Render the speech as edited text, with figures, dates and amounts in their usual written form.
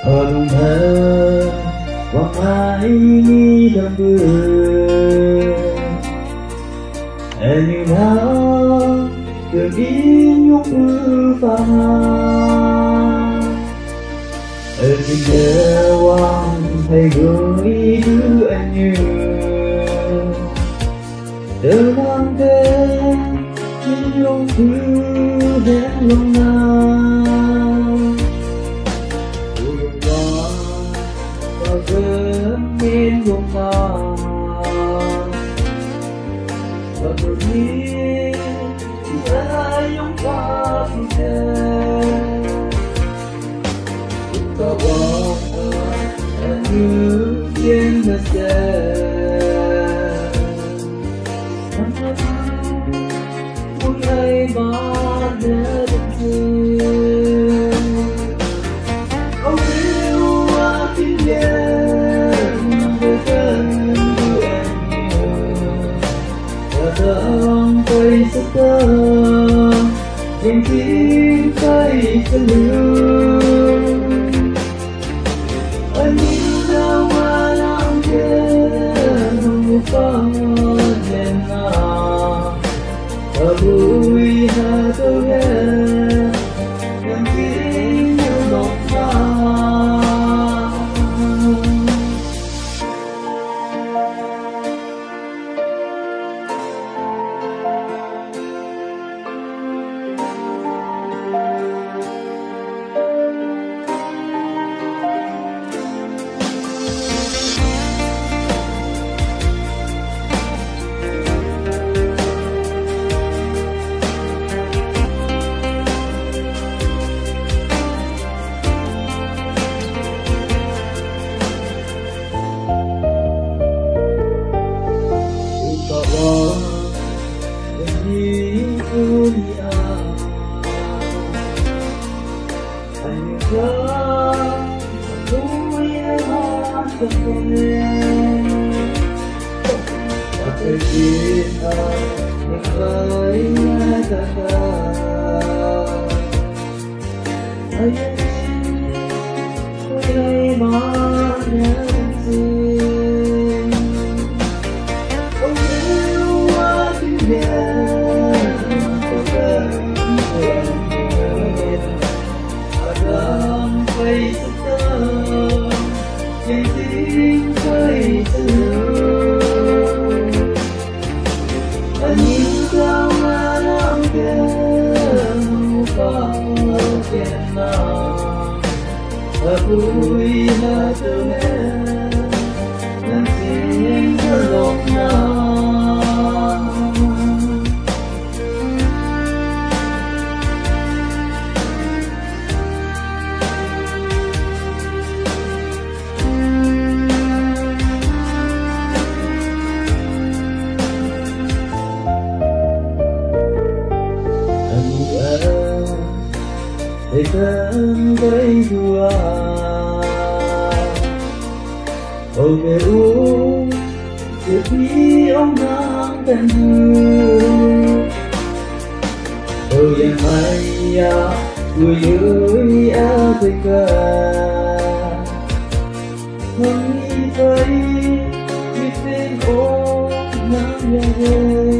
Lùng thơ hoặc mãi nghi đâm bừa như nào từ in nhúc ư pha tình nhớ hoàng thầy gửi đưa anh như đời mang tên những lòng thư đến lòng nào buồn quá bao giờ nên buồn nào và đột nhiên ai拥抱你的渴望无边的线我爱把的字哦留我今天的根不安我等会是的眼睛在这流anh yêu đâu mà lòng kia không có đèn nào ở vui hà tôi nghe em kính yêu lòng ta Kita yang lainnya datang Ayah mulai mana sih Oh lewat dia Adam phải setang Yang tin phải setang anh yêu sao mà lòng kia không có tiền nào và vui là từ em làm gì anh có lòng nào để thân với đùa ôi về uống từ khi ông nắng tan hương ôi em hay à vui ơi à tôi ca không nghĩ thấy biết tên ôm nắng về